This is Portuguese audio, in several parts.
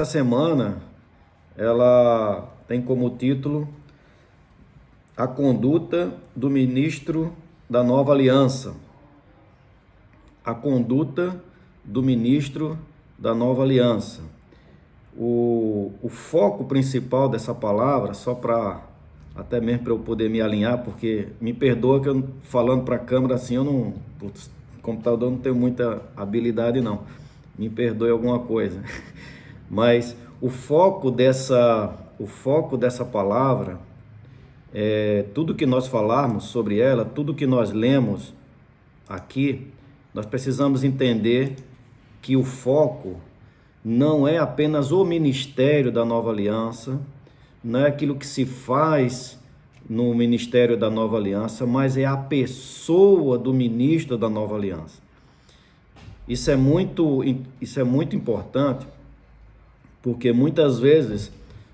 semana, ela tem como título A Conduta do Ministro da Nova Aliança. A Conduta do Ministro da Nova Aliança. O foco principal dessa palavra, só para até mesmo para eu poder me alinhar, porque me perdoa que eu falando para a câmera assim, eu não, o computador não tenho muita habilidade não, me perdoe alguma coisa, mas o foco dessa palavra, tudo que nós falarmos sobre ela, tudo que nós lemos aqui, nós precisamos entender que o foco não é apenas o ministério da Nova Aliança, não é aquilo que se faz no ministério da Nova Aliança, mas é a pessoa do ministro da Nova Aliança. Isso é muito importante, porque muitas vezes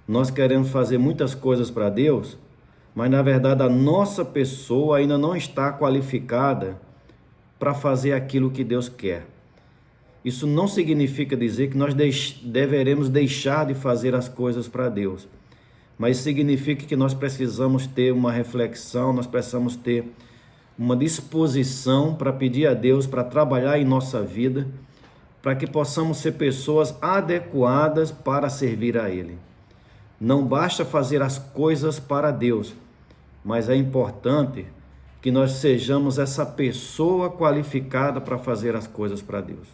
nós queremos fazer muitas coisas para Deus, mas na verdade a nossa pessoa ainda não está qualificada para fazer aquilo que Deus quer. Isso não significa dizer que nós deveremos deixar de fazer as coisas para Deus, mas significa que nós precisamos ter uma reflexão, nós precisamos ter uma disposição para pedir a Deus para trabalhar em nossa vida, para que possamos ser pessoas adequadas para servir a Ele. Não basta fazer as coisas para Deus, mas é importante que nós sejamos essa pessoa qualificada para fazer as coisas para Deus.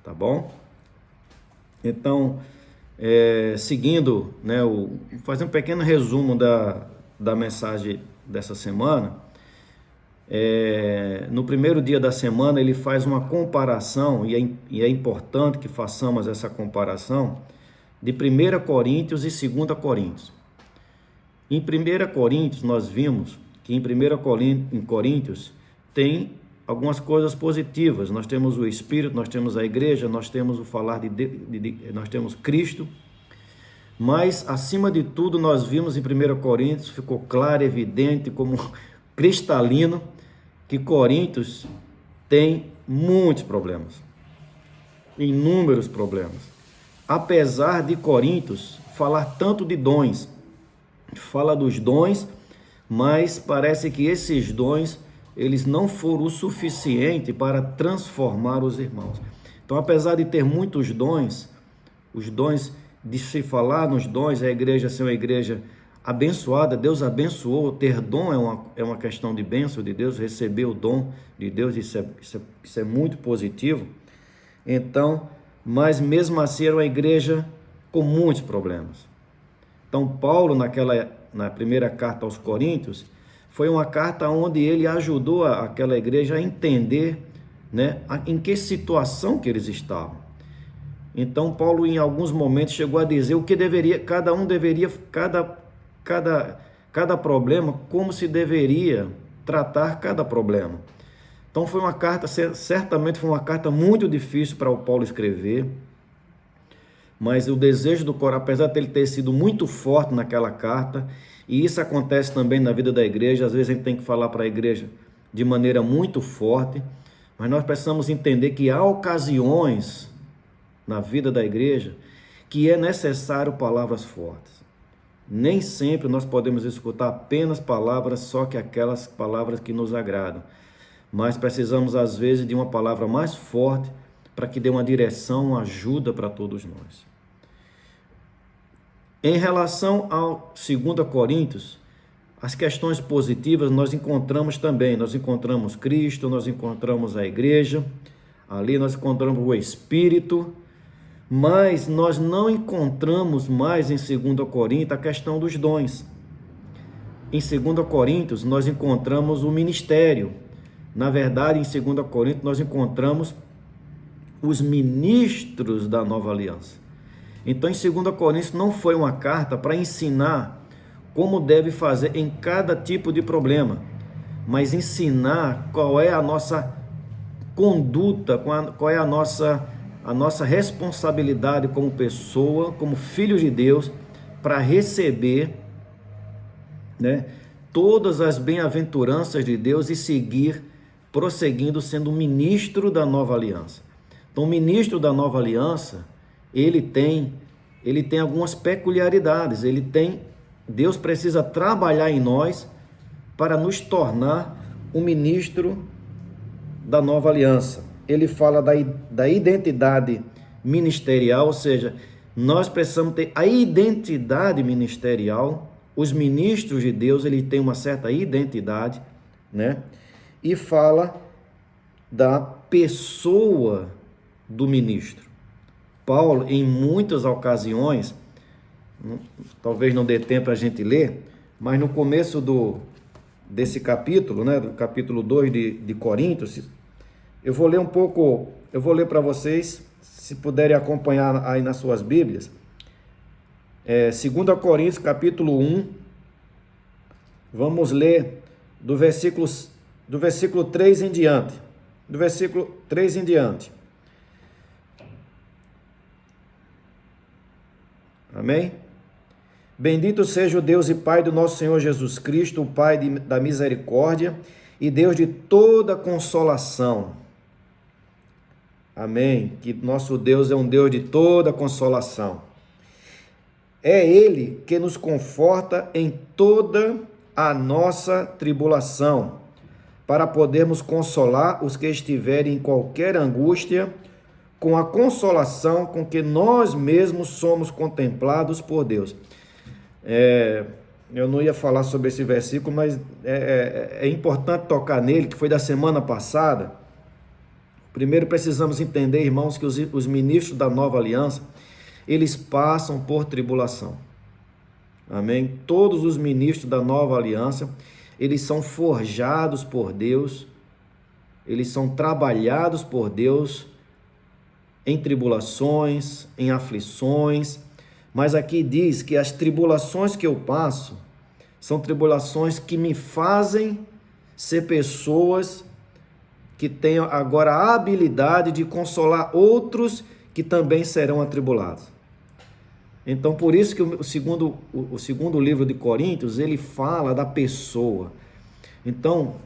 Tá bom? Então, seguindo, né, vou fazer um pequeno resumo da mensagem dessa semana. No primeiro dia da semana, ele faz uma comparação, e é importante que façamos essa comparação, de 1 Coríntios e 2 Coríntios. Em 1 Coríntios, nós vimos que em 1 Coríntios tem algumas coisas positivas. Nós temos o Espírito, nós temos a igreja, nós temos o falar nós temos Cristo, mas acima de tudo nós vimos em 1 Coríntios, ficou claro, evidente, como cristalino, que Coríntios tem muitos problemas, inúmeros problemas. Apesar de Coríntios falar tanto de dons, fala dos dons, mas parece que esses dons eles não foram o suficiente para transformar os irmãos. Então, apesar de ter muitos dons, os dons de se falar nos dons, a igreja ser uma igreja abençoada, Deus abençoou, ter dom é uma questão de bênção de Deus, receber o dom de Deus, isso é muito positivo. Então, mas mesmo assim era uma igreja com muitos problemas. Então, Paulo, na primeira carta aos Coríntios, foi uma carta onde ele ajudou aquela igreja a entender, né, em que situação que eles estavam. Então, Paulo, em alguns momentos, chegou a dizer o que cada problema, como se deveria tratar cada problema. Então, foi uma carta, certamente foi uma carta muito difícil para o Paulo escrever, mas o desejo do coração, apesar de ele ter sido muito forte naquela carta, e isso acontece também na vida da igreja, às vezes a gente tem que falar para a igreja de maneira muito forte, mas nós precisamos entender que há ocasiões na vida da igreja que é necessário palavras fortes. Nem sempre nós podemos escutar apenas palavras, só que aquelas palavras que nos agradam, mas precisamos às vezes de uma palavra mais forte para que dê uma direção, uma ajuda para todos nós. Em relação ao 2 Coríntios, as questões positivas nós encontramos também. Nós encontramos Cristo, nós encontramos a igreja, ali nós encontramos o Espírito, mas nós não encontramos mais em 2 Coríntios a questão dos dons. Em 2 Coríntios nós encontramos o ministério. Na verdade, em 2 Coríntios nós encontramos os ministros da Nova Aliança. Então, em 2 Coríntios não foi uma carta para ensinar como deve fazer em cada tipo de problema, mas ensinar qual é a nossa conduta, qual é a nossa responsabilidade como pessoa, como filho de Deus, para receber, né, todas as bem-aventuranças de Deus e seguir prosseguindo sendo ministro da Nova Aliança. Então, o ministro da Nova Aliança, ele tem ele tem algumas peculiaridades, Deus precisa trabalhar em nós para nos tornar um ministro da nova aliança. Ele fala da identidade ministerial, ou seja, nós precisamos ter a identidade ministerial. Os ministros de Deus, eles têm uma certa identidade, né? E fala da pessoa do ministro. Paulo, em muitas ocasiões, talvez não dê tempo a gente ler, mas no começo desse capítulo, né, do capítulo 2 de Coríntios, eu vou ler para vocês, se puderem acompanhar aí nas suas Bíblias, 2 Coríntios, capítulo 1, vamos ler do versículo 3 em diante. Do versículo 3 em diante. Amém? Bendito seja o Deus e Pai do nosso Senhor Jesus Cristo, o Pai da misericórdia e Deus de toda consolação. Amém? Que nosso Deus é um Deus de toda consolação. É Ele que nos conforta em toda a nossa tribulação, para podermos consolar os que estiverem em qualquer angústia, com a consolação com que nós mesmos somos contemplados por Deus. Eu não ia falar sobre esse versículo, mas é importante tocar nele, que foi da semana passada. Primeiro precisamos entender, irmãos, que os ministros da nova aliança, eles passam por tribulação. Amém? Todos os ministros da nova aliança, eles são forjados por Deus, eles são trabalhados por Deus em tribulações, em aflições, mas aqui diz que as tribulações que eu passo são tribulações que me fazem ser pessoas que tenham agora a habilidade de consolar outros que também serão atribulados. Então, por isso que o segundo livro de Coríntios, ele fala da pessoa. Então,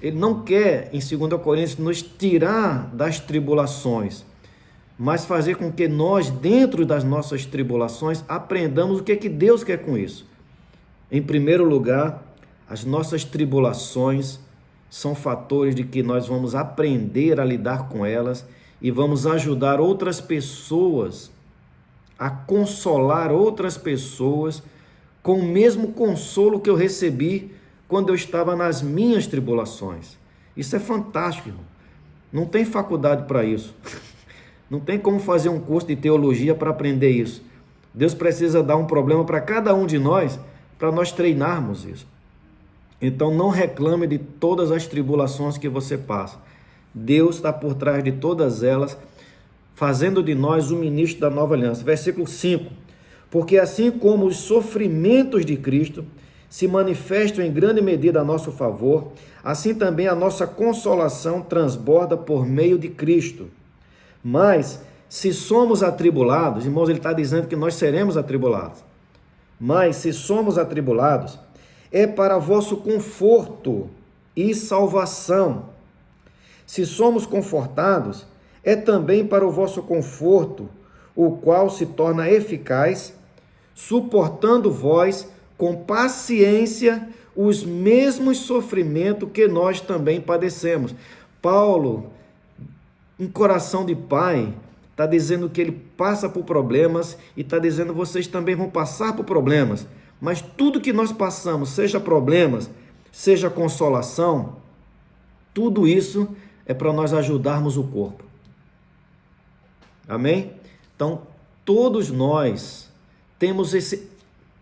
ele não quer, em 2 Coríntios, nos tirar das tribulações, mas fazer com que nós, dentro das nossas tribulações, aprendamos o que é que Deus quer com isso. Em primeiro lugar, as nossas tribulações são fatores de que nós vamos aprender a lidar com elas e vamos ajudar outras pessoas a consolar outras pessoas com o mesmo consolo que eu recebi quando eu estava nas minhas tribulações. Isso é fantástico, irmão. Não tem faculdade para isso. Não tem como fazer um curso de teologia para aprender isso. Deus precisa dar um problema para cada um de nós, para nós treinarmos isso. Então não reclame de todas as tribulações que você passa. Deus está por trás de todas elas, fazendo de nós o ministro da nova aliança. Versículo 5. Porque assim como os sofrimentos de Cristo se manifestam em grande medida a nosso favor, assim também a nossa consolação transborda por meio de Cristo. Mas, se somos atribulados, irmãos, ele está dizendo que nós seremos atribulados. Mas, se somos atribulados, é para vosso conforto e salvação. Se somos confortados, é também para o vosso conforto, o qual se torna eficaz, suportando vós com paciência os mesmos sofrimentos que nós também padecemos. Paulo, em coração de pai, está dizendo que ele passa por problemas e está dizendo que vocês também vão passar por problemas. Mas tudo que nós passamos, seja problemas, seja consolação, tudo isso é para nós ajudarmos o corpo. Amém? Então, todos nós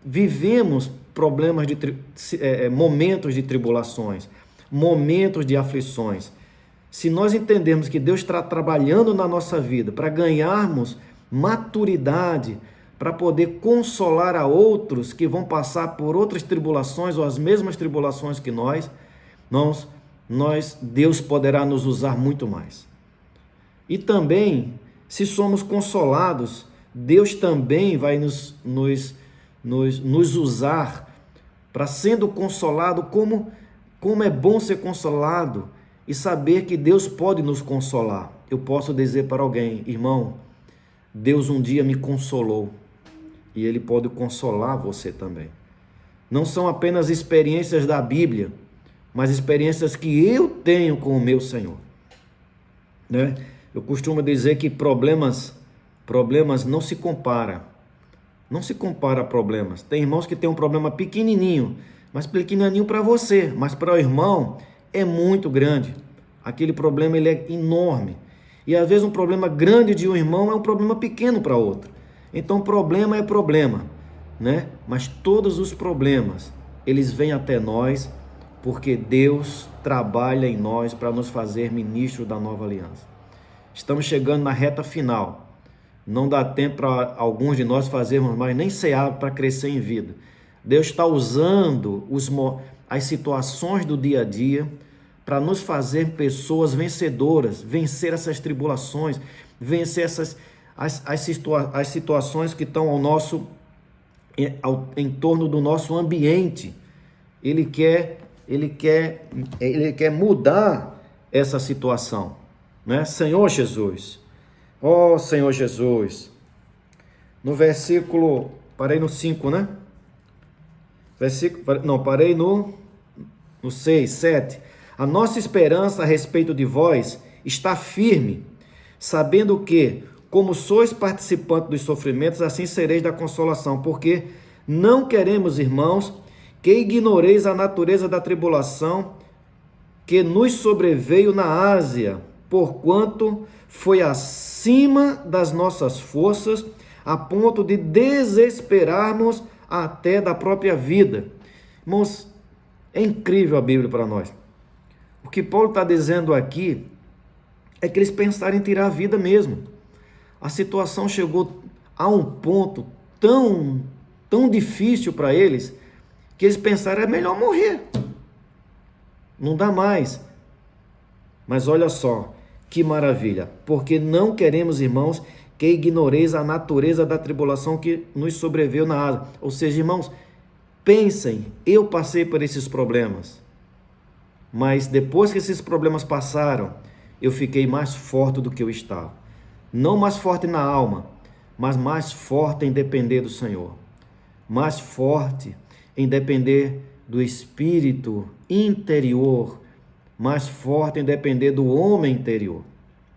vivemos problemas momentos de tribulações, momentos de aflições. Se nós entendermos que Deus está trabalhando na nossa vida para ganharmos maturidade, para poder consolar a outros que vão passar por outras tribulações ou as mesmas tribulações que Deus poderá nos usar muito mais. E também, se somos consolados, Deus também vai nos usar para, sendo consolado, como é bom ser consolado e saber que Deus pode nos consolar. Eu posso dizer para alguém: irmão, Deus um dia me consolou. e Ele pode consolar você também. Não são apenas experiências da Bíblia, mas experiências que eu tenho com o meu Senhor, né? Eu costumo dizer que problemas não se compara. Não se compara a problemas. Tem irmãos que têm um problema pequenininho, mas pequenininho para você, mas para o irmão é muito grande. Aquele problema ele é enorme. E às vezes um problema grande de um irmão é um problema pequeno para outro. Então problema é problema, né? Mas todos os problemas, eles vêm até nós porque Deus trabalha em nós para nos fazer ministros da nova aliança. Estamos chegando na reta final. Não dá tempo para alguns de nós fazermos mais nem cear para crescer em vida. Deus está usando as situações do dia a dia para nos fazer pessoas vencedoras, vencer essas tribulações, vencer as situações que estão em torno do nosso ambiente. Ele quer mudar essa situação, né? Senhor Jesus, ó Senhor Jesus, no versículo, parei no 5, né? Parei no 6, 7. A nossa esperança a respeito de vós está firme, sabendo que, como sois participantes dos sofrimentos, assim sereis da consolação, porque não queremos, irmãos, que ignoreis a natureza da tribulação que nos sobreveio na Ásia, porquanto foi acima das nossas forças, a ponto de desesperarmos até da própria vida. Irmãos, é incrível a Bíblia para nós. O que Paulo está dizendo aqui é que eles pensaram em tirar a vida mesmo. A situação chegou a um ponto tão difícil para eles, que eles pensaram, é melhor morrer. Não dá mais. Mas olha só, que maravilha. Porque não queremos, irmãos, que ignoreis a natureza da tribulação que nos sobreveio na Ásia. Ou seja, irmãos, pensem, eu passei por esses problemas. Mas depois que esses problemas passaram, eu fiquei mais forte do que eu estava. Não mais forte na alma, mas mais forte em depender do Senhor. Mais forte em depender do espírito interior. Mais forte em depender do homem interior.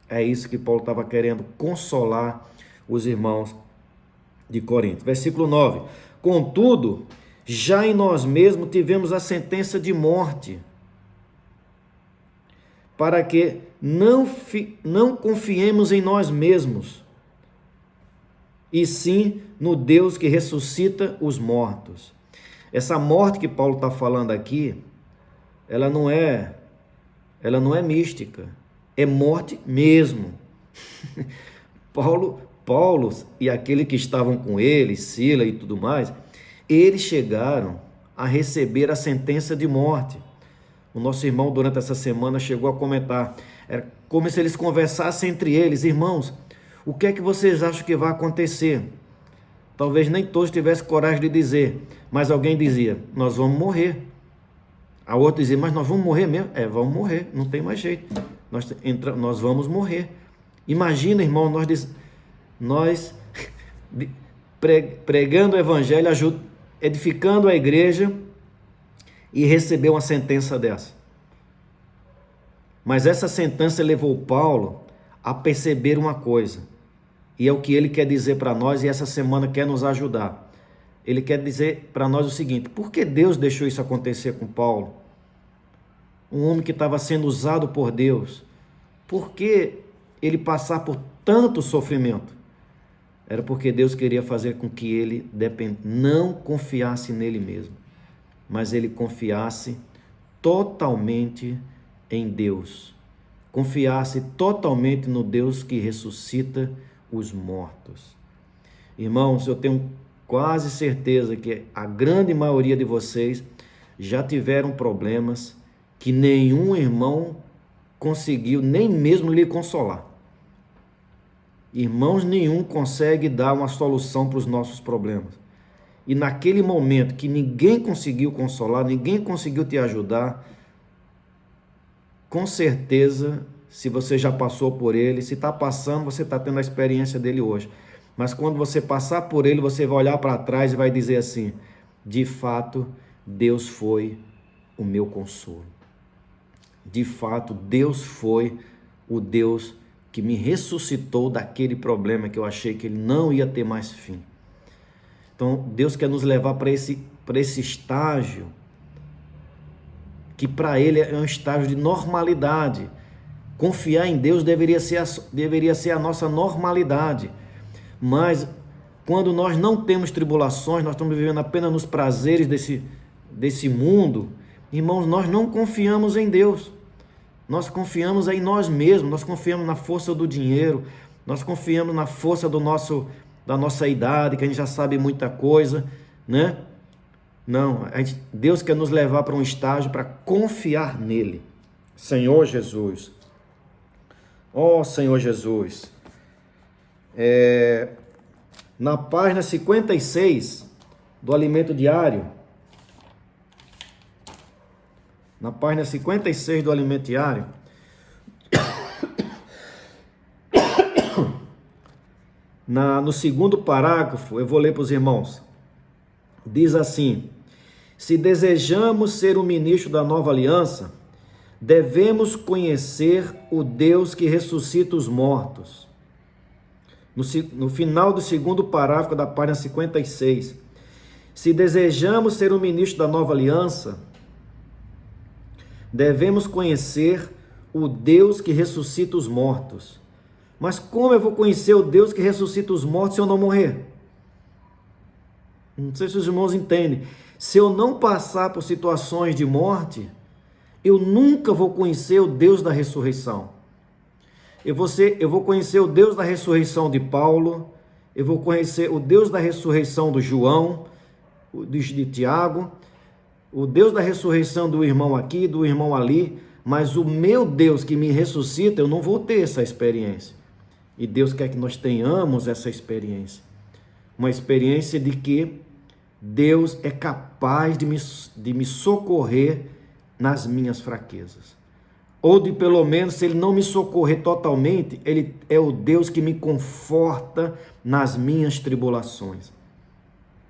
É isso que Paulo estava querendo consolar os irmãos de Corinto. Versículo 9. Contudo, já em nós mesmos tivemos a sentença de morte, para que não confiemos em nós mesmos, e sim no Deus que ressuscita os mortos. Essa morte que Paulo está falando aqui, ela não é mística, é morte mesmo. Paulo e aqueles que estavam com ele, Sila e tudo mais, eles chegaram a receber a sentença de morte. O nosso irmão, durante essa semana, chegou a comentar, era como se eles conversassem entre eles, irmãos, o que é que vocês acham que vai acontecer? Talvez nem todos tivessem coragem de dizer, mas alguém dizia, nós vamos morrer. A outra dizia, mas nós vamos morrer mesmo? Vamos morrer, não tem mais jeito, nós vamos morrer. Imagina, irmão, nós pregando o evangelho, edificando a igreja, e recebeu uma sentença dessa. Mas essa sentença levou Paulo a perceber uma coisa, e é o que ele quer dizer para nós, e essa semana quer nos ajudar. Ele quer dizer para nós o seguinte, por que Deus deixou isso acontecer com Paulo? Um homem que estava sendo usado por Deus, por que ele passar por tanto sofrimento? Era porque Deus queria fazer com que ele não confiasse nele mesmo, mas ele confiasse totalmente em Deus, confiasse totalmente no Deus que ressuscita os mortos. Irmãos, eu tenho quase certeza que a grande maioria de vocês já tiveram problemas que nenhum irmão conseguiu nem mesmo lhe consolar. Irmãos nenhum consegue dar uma solução para os nossos problemas. E naquele momento que ninguém conseguiu consolar, ninguém conseguiu te ajudar, com certeza, se você já passou por ele, se está passando, você está tendo a experiência dele hoje. Mas quando você passar por ele, você vai olhar para trás e vai dizer assim: de fato, Deus foi o meu consolo. De fato, Deus foi o Deus que me ressuscitou daquele problema que eu achei que ele não ia ter mais fim. Então, Deus quer nos levar para esse estágio que para ele é um estágio de normalidade. Confiar em Deus deveria ser a nossa normalidade. Mas quando nós não temos tribulações, nós estamos vivendo apenas nos prazeres desse mundo, irmãos, nós não confiamos em Deus. Nós confiamos em nós mesmos, nós confiamos na força do dinheiro, nós confiamos na força da nossa idade, que a gente já sabe muita coisa, né? Não, Deus quer nos levar para um estágio para confiar nele. Senhor Jesus. Ó Senhor Jesus. Na página 56 do Alimento Diário, na página 56 do Alimento Diário, no segundo parágrafo, eu vou ler para os irmãos, diz assim: se desejamos ser o ministro da nova aliança, devemos conhecer o Deus que ressuscita os mortos. No final do segundo parágrafo da página 56, se desejamos ser o ministro da nova aliança, devemos conhecer o Deus que ressuscita os mortos. Mas como eu vou conhecer o Deus que ressuscita os mortos se eu não morrer? Não sei se os irmãos entendem. Se eu não passar por situações de morte, eu nunca vou conhecer o Deus da ressurreição. Eu vou conhecer o Deus da ressurreição de Paulo, eu vou conhecer o Deus da ressurreição do João, de Tiago, o Deus da ressurreição do irmão aqui, do irmão ali, mas o meu Deus que me ressuscita, eu não vou ter essa experiência. E Deus quer que nós tenhamos essa experiência. Uma experiência de que Deus é capaz de me socorrer nas minhas fraquezas. Ou de pelo menos, se Ele não me socorrer totalmente, Ele é o Deus que me conforta nas minhas tribulações.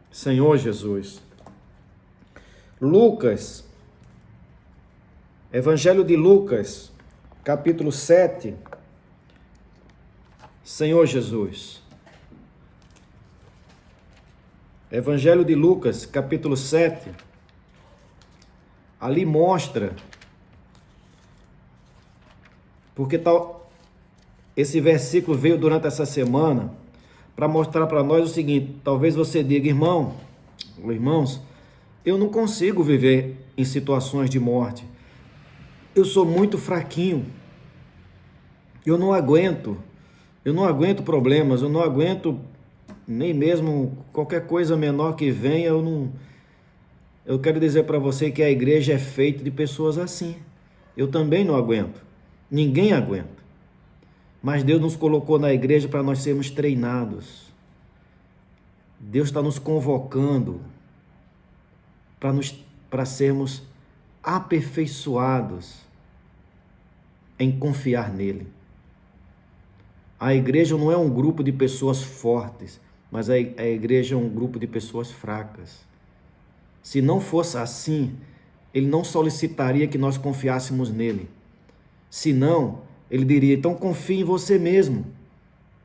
Senhor Jesus. Lucas, Evangelho de Lucas, capítulo 7. Senhor Jesus. Evangelho de Lucas, capítulo 7. Ali mostra, porque esse versículo veio durante essa semana para mostrar para nós o seguinte: talvez você diga, irmãos, eu não consigo viver em situações de morte. Eu sou muito fraquinho. Eu não aguento problemas, eu não aguento nem mesmo qualquer coisa menor que venha, eu quero dizer para você que a igreja é feita de pessoas assim. Eu também não aguento. Ninguém aguenta. Mas Deus nos colocou na igreja para nós sermos treinados. Deus está nos convocando para sermos aperfeiçoados em confiar nele. A igreja não é um grupo de pessoas fortes, mas a igreja é um grupo de pessoas fracas. Se não fosse assim, ele não solicitaria que nós confiássemos nele. Senão, ele diria: então confie em você mesmo.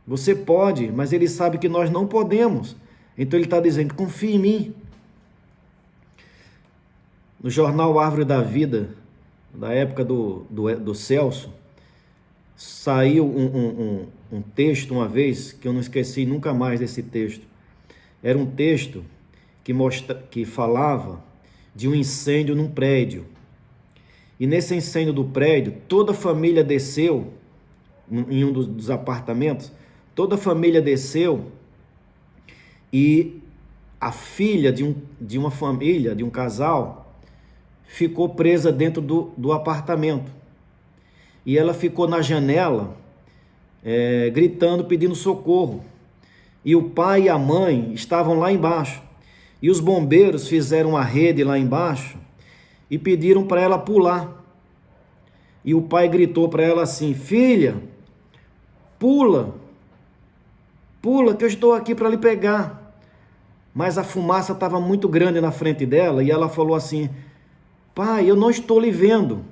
Você pode, mas ele sabe que nós não podemos. Então ele está dizendo: confie em mim. No jornal Árvore da Vida, da época do Celso, saiu um texto uma vez, que eu não esqueci nunca mais desse texto. Era um texto que falava de um incêndio num prédio. E nesse incêndio do prédio, toda a família desceu, em um dos apartamentos, toda a família desceu, e a filha de uma família, de um casal, ficou presa dentro do apartamento. E ela ficou na janela, gritando, pedindo socorro. E o pai e a mãe estavam lá embaixo. E os bombeiros fizeram uma rede lá embaixo e pediram para ela pular. E o pai gritou para ela assim: filha, pula. pula que eu estou aqui para lhe pegar. Mas a fumaça estava muito grande na frente dela e ela falou assim: pai, eu não estou lhe vendo.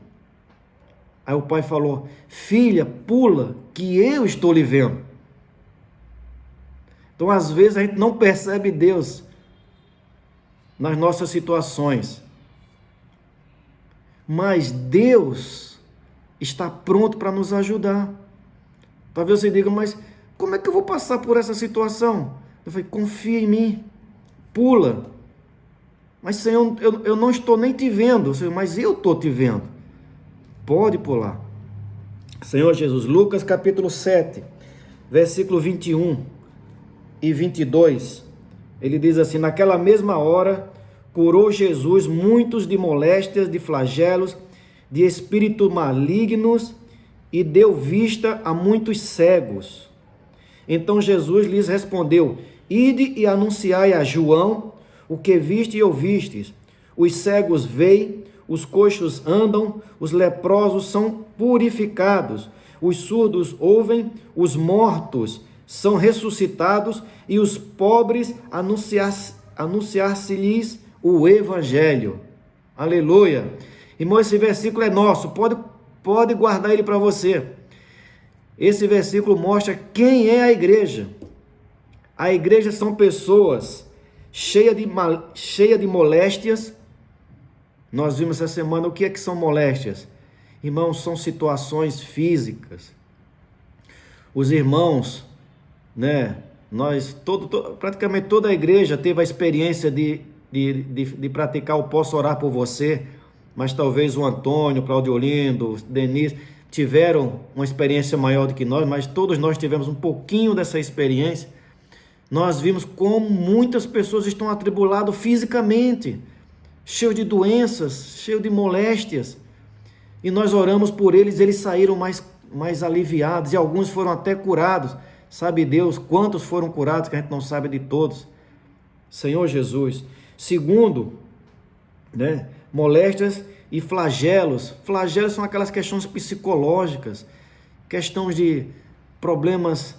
Aí o pai falou: filha, pula que eu estou lhe vendo. Então às vezes a gente não percebe Deus nas nossas situações. Mas Deus está pronto para nos ajudar. Talvez você diga: mas como é que eu vou passar por essa situação? Eu falei: confia em mim, pula. Mas Senhor, eu não estou nem te vendo. Senhor, mas eu estou te vendo. Pode pular. Senhor Jesus, Lucas capítulo 7, versículo 21 e 22, ele diz assim: naquela mesma hora curou Jesus muitos de moléstias, de flagelos, de espíritos malignos, e deu vista a muitos cegos. Então Jesus lhes respondeu: ide e anunciai a João o que viste e ouvistes. Os cegos veem, os coxos andam, os leprosos são purificados, os surdos ouvem, os mortos são ressuscitados, e os pobres anunciar-se-lhes o evangelho. Aleluia. Irmão, esse versículo é nosso, pode guardar ele para você. Esse versículo mostra quem é a igreja. A igreja são pessoas cheias de moléstias. Nós vimos essa semana o que são moléstias. Irmãos, são situações físicas. Os irmãos, praticamente toda a igreja teve a experiência de praticar o posso orar por você, mas talvez o Antônio, Claudio Olindo, Denise tiveram uma experiência maior do que nós, mas todos nós tivemos um pouquinho dessa experiência. Nós vimos como muitas pessoas estão atribuladas fisicamente, cheios de doenças, cheios de moléstias, e nós oramos por eles, eles saíram mais aliviados, e alguns foram até curados. Sabe Deus quantos foram curados, que a gente não sabe de todos. Senhor Jesus. Segundo, moléstias e flagelos. Flagelos são aquelas questões psicológicas, questões de problemas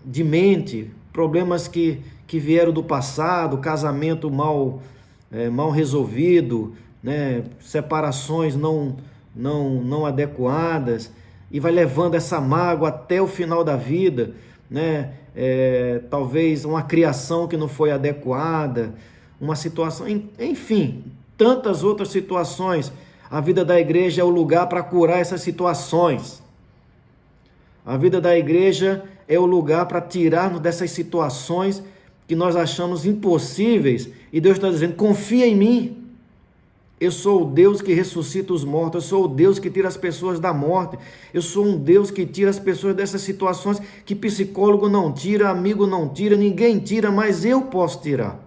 de mente, problemas que vieram do passado, casamento mal resolvido, separações não adequadas, e vai levando essa mágoa até o final da vida, talvez uma criação que não foi adequada, uma situação, enfim, tantas outras situações. A vida da igreja é o lugar para curar essas situações. A vida da igreja é o lugar para tirarmos dessas situações que nós achamos impossíveis, e Deus está dizendo: confia em mim. Eu sou o Deus que ressuscita os mortos, eu sou o Deus que tira as pessoas da morte, eu sou um Deus que tira as pessoas dessas situações que psicólogo não tira, amigo não tira, ninguém tira, mas eu posso tirar.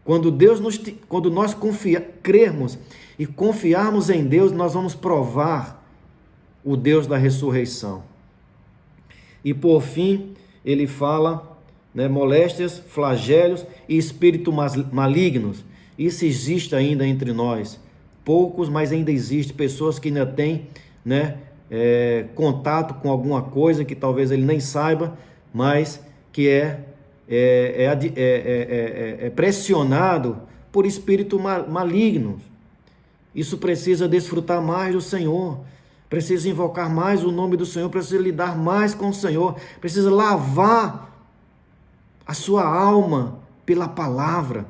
Quando nós crermos e confiarmos em Deus, nós vamos provar o Deus da ressurreição. E por fim, ele fala, moléstias, flagelos e espíritos malignos. Isso existe ainda entre nós, poucos, mas ainda existe pessoas que ainda têm contato com alguma coisa que talvez ele nem saiba, mas que é pressionado por espíritos malignos. Isso precisa desfrutar mais do Senhor, precisa invocar mais o nome do Senhor, precisa lidar mais com o Senhor, precisa lavar a sua alma pela palavra,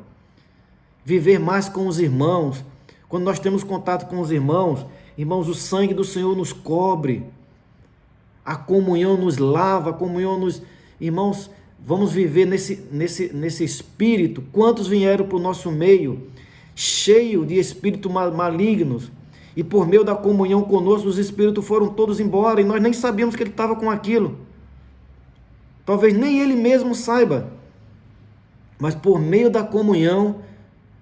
viver mais com os irmãos. Quando nós temos contato com os irmãos, o sangue do Senhor nos cobre, a comunhão nos lava, a comunhão nos... Irmãos, vamos viver nesse espírito. Quantos vieram para o nosso meio, cheio de espíritos malignos, e por meio da comunhão conosco, os espíritos foram todos embora, e nós nem sabíamos que ele estava com aquilo. Talvez nem ele mesmo saiba, mas por meio da comunhão,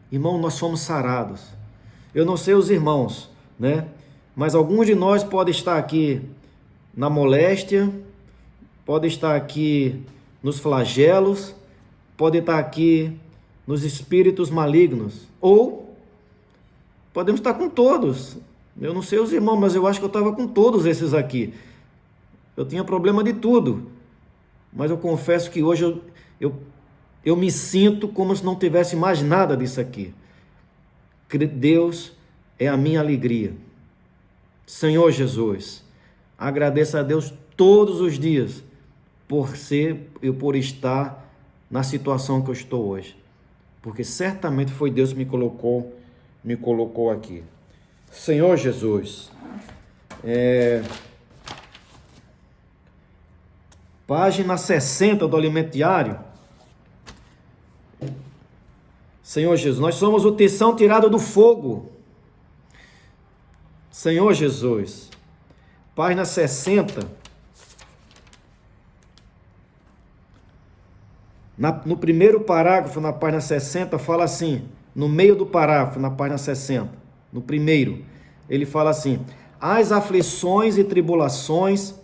irmão, nós fomos sarados. Eu não sei os irmãos, mas alguns de nós podem estar aqui na moléstia, podem estar aqui nos flagelos, podem estar aqui nos espíritos malignos, ou podemos estar com todos. Eu não sei os irmãos, mas eu acho que eu estava com todos esses aqui. eu tinha problema de tudo, mas eu confesso que hoje eu me sinto como se não tivesse mais nada disso aqui. Deus é a minha alegria. Senhor Jesus, agradeço a Deus todos os dias por estar na situação que eu estou hoje, porque certamente foi Deus que me colocou aqui. Senhor Jesus, página 60 do Alimento Diário. Senhor Jesus, nós somos o tição tirado do fogo. Senhor Jesus, página 60. No primeiro parágrafo, na página 60, fala assim, no meio do parágrafo, na página 60, no primeiro, ele fala assim: as aflições e tribulações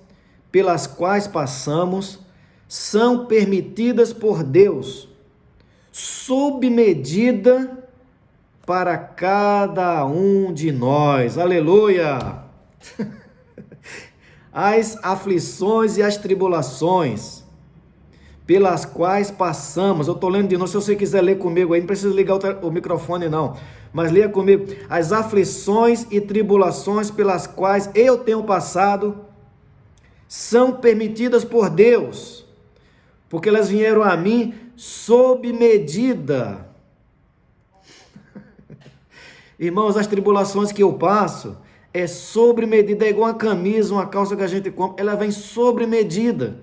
pelas quais passamos são permitidas por Deus, sob medida para cada um de nós. Aleluia! As aflições e as tribulações pelas quais passamos, eu estou lendo de novo, se você quiser ler comigo aí, não precisa ligar o microfone não, mas leia comigo. As aflições e tribulações pelas quais eu tenho passado são permitidas por Deus, porque elas vieram a mim sob medida. Irmãos, as tribulações que eu passo é sobre medida, é igual uma camisa, uma calça que a gente compra, ela vem sobre medida.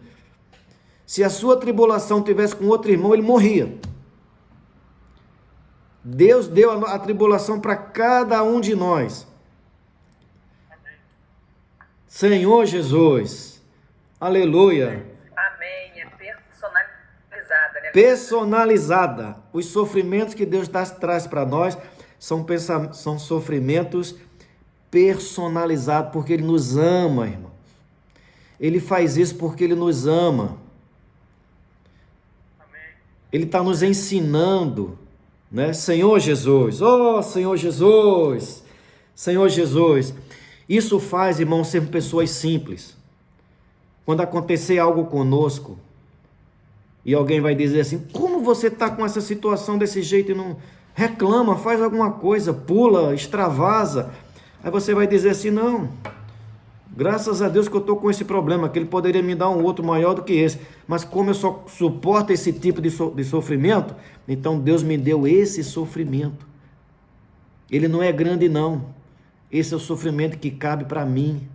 Se a sua tribulação tivesse com outro irmão, ele morria. Deus deu a tribulação para cada um de nós. Senhor Jesus, aleluia. Amém. É personalizada, né? Personalizada. Os sofrimentos que Deus traz para nós são sofrimentos personalizados, porque Ele nos ama, irmão. Ele faz isso porque Ele nos ama. Ele está nos ensinando, né? Senhor Jesus, oh Senhor Jesus, Senhor Jesus. Isso faz, irmão, ser pessoas simples. Quando acontecer algo conosco, e alguém vai dizer assim: como você está com essa situação desse jeito e não reclama, faz alguma coisa, pula, extravasa. Aí você vai dizer assim: não, graças a Deus que eu estou com esse problema, que Ele poderia me dar um outro maior do que esse. Mas como eu só suporto esse tipo de sofrimento, então Deus me deu esse sofrimento. Ele não é grande não. Esse é o sofrimento que cabe para mim.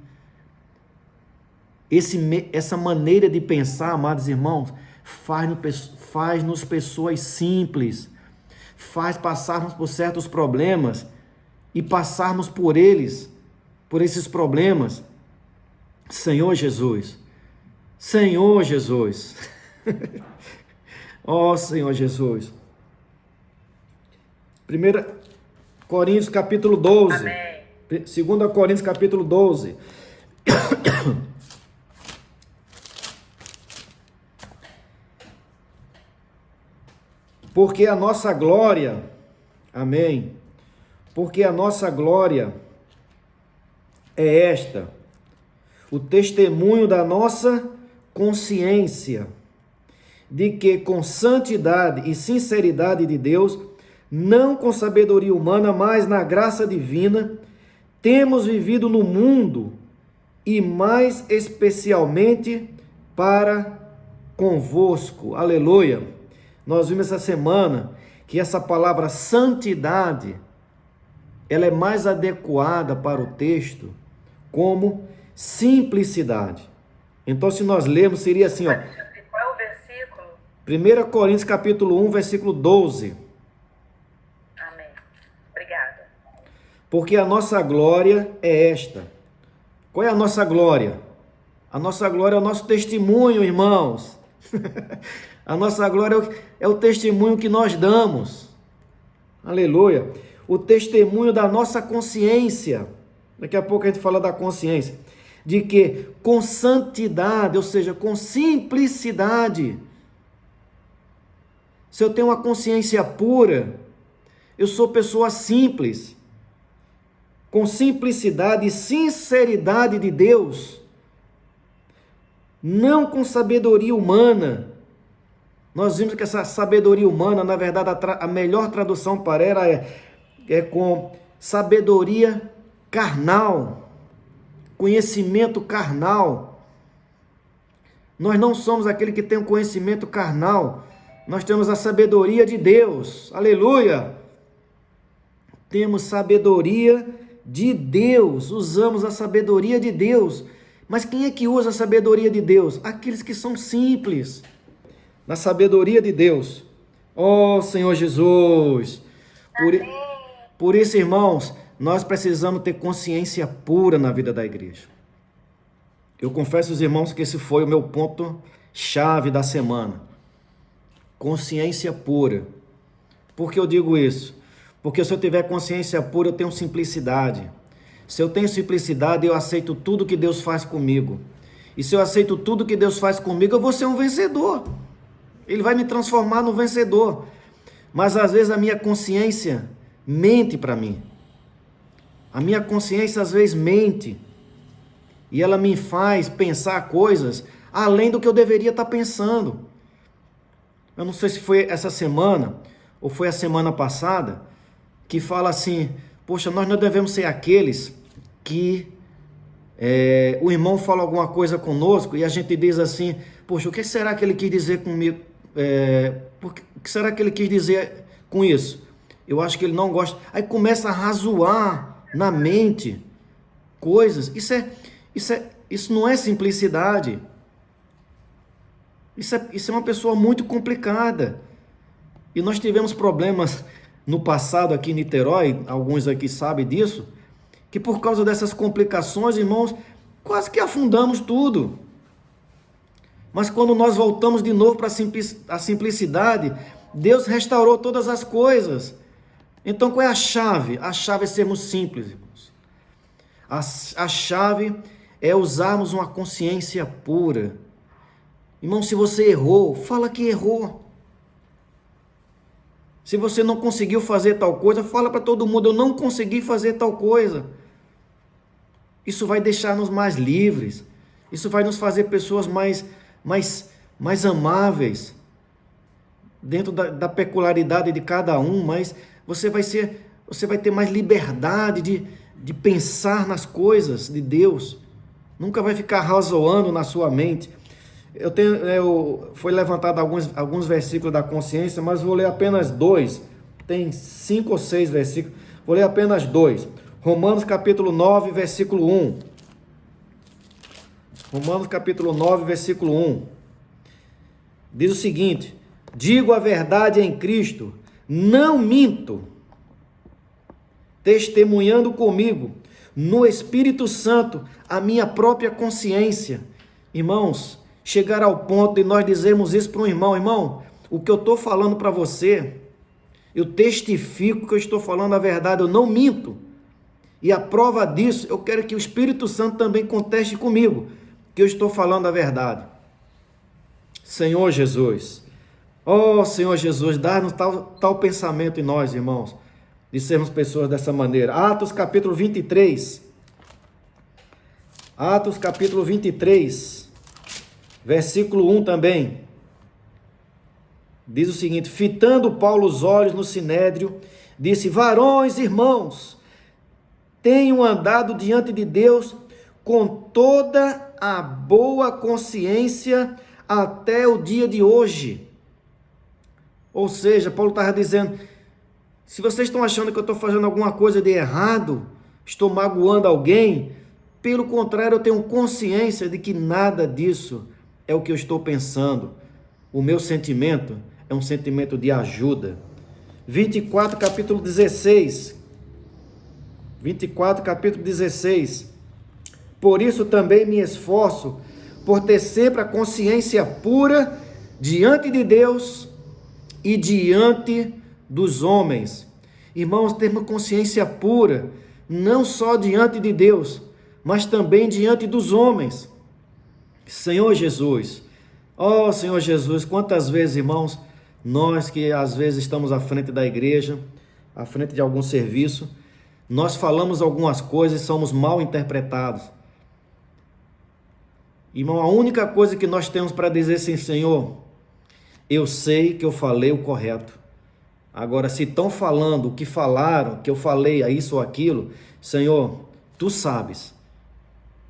Essa maneira de pensar, amados irmãos, faz-nos pessoas simples. Faz passarmos por certos problemas e passarmos por esses problemas. Senhor Jesus, Senhor Jesus, ó Senhor Jesus. 1 Coríntios capítulo 12, Amém. 2 Coríntios capítulo 12, porque a nossa glória, amém, porque a nossa glória é esta, o testemunho da nossa consciência, de que com santidade e sinceridade de Deus, não com sabedoria humana, mas na graça divina, temos vivido no mundo, e mais especialmente para convosco. Aleluia! Nós vimos essa semana que essa palavra santidade, ela é mais adequada para o texto como simplicidade. Então, se nós lermos, seria assim, ó. Qual é o versículo? 1 Coríntios capítulo 1, versículo 12. Amém. Obrigada. Porque a nossa glória é esta. Qual é a nossa glória? A nossa glória é o nosso testemunho, irmãos. A nossa glória é o testemunho que nós damos. Aleluia. O testemunho da nossa consciência. Daqui a pouco a gente fala da consciência. De que com santidade, ou seja, com simplicidade. Se eu tenho uma consciência pura, eu sou pessoa simples. Com simplicidade e sinceridade de Deus, não com sabedoria humana. Nós vimos que essa sabedoria humana, na verdade, a melhor tradução para ela é com sabedoria carnal, conhecimento carnal. Nós não somos aquele que tem um conhecimento carnal, nós temos a sabedoria de Deus, aleluia! Temos sabedoria de Deus, usamos a sabedoria de Deus. Mas quem é que usa a sabedoria de Deus? Aqueles que são simples. Na sabedoria de Deus. Oh, Senhor Jesus. Por isso, irmãos, nós precisamos ter consciência pura na vida da igreja. Eu confesso aos irmãos que esse foi o meu ponto-chave da semana. Consciência pura. Por que eu digo isso? Porque se eu tiver consciência pura, eu tenho simplicidade. Se eu tenho simplicidade, eu aceito tudo que Deus faz comigo. E se eu aceito tudo que Deus faz comigo, eu vou ser um vencedor. Ele vai me transformar no vencedor. Mas às vezes a minha consciência mente para mim. A minha consciência às vezes mente. E ela me faz pensar coisas além do que eu deveria estar pensando. Eu não sei se foi essa semana ou foi a semana passada que fala assim: poxa, nós não devemos ser aqueles que o irmão fala alguma coisa conosco e a gente diz assim: poxa, o que será que ele quis dizer comigo? O que será que ele quis dizer com isso? Eu acho que ele não gosta. Aí começa a razoar na mente coisas. Isso não é simplicidade. Isso é uma pessoa muito complicada. E nós tivemos problemas no passado aqui em Niterói, alguns aqui sabem disso, que por causa dessas complicações, irmãos, quase que afundamos tudo. Mas quando nós voltamos de novo para a simplicidade, Deus restaurou todas as coisas. Então qual é a chave? A chave é sermos simples, irmãos. A chave é usarmos uma consciência pura. Irmão, se você errou, fala que errou. Se você não conseguiu fazer tal coisa, fala para todo mundo: eu não consegui fazer tal coisa. Isso vai deixar-nos mais livres. Isso vai nos fazer pessoas mais amáveis. Dentro da peculiaridade de cada um, mas você vai ter mais liberdade de pensar nas coisas de Deus. Nunca vai ficar razoando na sua mente. Foi levantado alguns versículos da consciência, mas vou ler apenas 2. Tem 5 ou 6 versículos. Vou ler apenas 2. Romanos capítulo 9, versículo 1. Romanos capítulo 9, versículo 1. Diz o seguinte: digo a verdade em Cristo, não minto, testemunhando comigo, no Espírito Santo, a minha própria consciência. Irmãos, chegar ao ponto de nós dizermos isso para um irmão: irmão, o que eu estou falando para você, eu testifico que eu estou falando a verdade, eu não minto. E a prova disso, eu quero que o Espírito Santo também conteste comigo, que eu estou falando a verdade. Senhor Jesus, oh Senhor Jesus, dá-nos tal pensamento em nós, irmãos, de sermos pessoas dessa maneira. Atos capítulo 23. Atos capítulo 23. Versículo 1 também, diz o seguinte: fitando Paulo os olhos no sinédrio, disse: varões, irmãos, tenho andado diante de Deus com toda a boa consciência até o dia de hoje. Ou seja, Paulo estava dizendo: se vocês estão achando que eu estou fazendo alguma coisa de errado, estou magoando alguém, pelo contrário, eu tenho consciência de que nada disso é o que eu estou pensando. O meu sentimento é um sentimento de ajuda. 24, capítulo 16. 24, capítulo 16. Por isso também me esforço por ter sempre a consciência pura diante de Deus e diante dos homens. Irmãos, termos consciência pura, não só diante de Deus, mas também diante dos homens. Senhor Jesus, oh Senhor Jesus, quantas vezes, irmãos, nós que às vezes estamos à frente da igreja, à frente de algum serviço, nós falamos algumas coisas e somos mal interpretados. Irmão, a única coisa que nós temos para dizer assim, Senhor, eu sei que eu falei o correto. Agora, se estão falando o que falaram, que eu falei a isso ou aquilo, Senhor, tu sabes.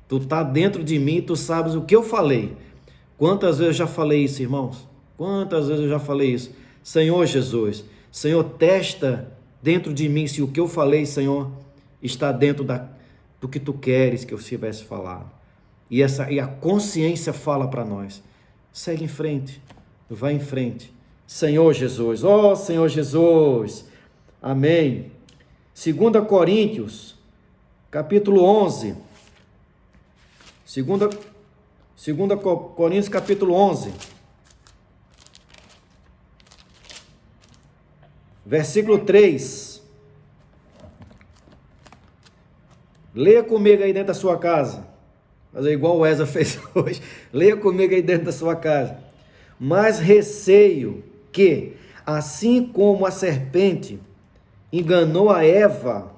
Tu está dentro de mim, tu sabes o que eu falei. Quantas vezes eu já falei isso, irmãos? Quantas vezes eu já falei isso? Senhor Jesus, Senhor, testa dentro de mim se o que eu falei, Senhor, está dentro do que tu queres que eu tivesse falado. E a consciência fala para nós. Segue em frente, vai em frente. Senhor Jesus, ó Senhor Jesus, amém. 2 Coríntios, capítulo 11. 2 Coríntios, capítulo 11. Versículo 3. Leia comigo aí dentro da sua casa. Fazer igual o Wesley fez hoje. Leia comigo aí dentro da sua casa. Mas receio que, assim como a serpente enganou a Eva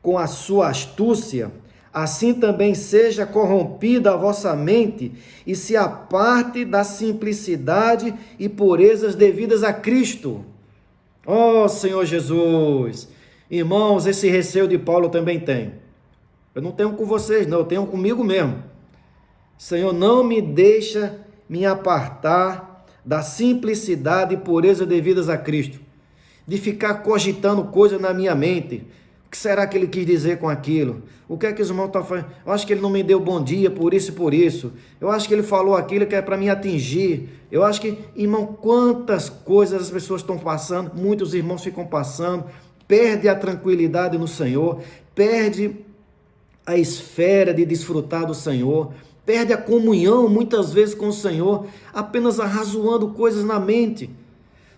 com a sua astúcia, assim também seja corrompida a vossa mente e se aparte da simplicidade e purezas devidas a Cristo. Ó Senhor Jesus! Irmãos, esse receio de Paulo também tem. Eu não tenho com vocês, não, eu tenho comigo mesmo. Senhor, não me deixa me apartar da simplicidade e pureza devidas a Cristo. De ficar cogitando coisas na minha mente. O que será que ele quis dizer com aquilo? O que é que os irmãos estão fazendo? Eu acho que ele não me deu bom dia por isso e por isso. Eu acho que ele falou aquilo que é para me atingir. Eu acho que, irmão, quantas coisas as pessoas estão passando, muitos irmãos ficam passando, perde a tranquilidade no Senhor, perde a esfera de desfrutar do Senhor, perde a comunhão muitas vezes com o Senhor, apenas arrazoando coisas na mente.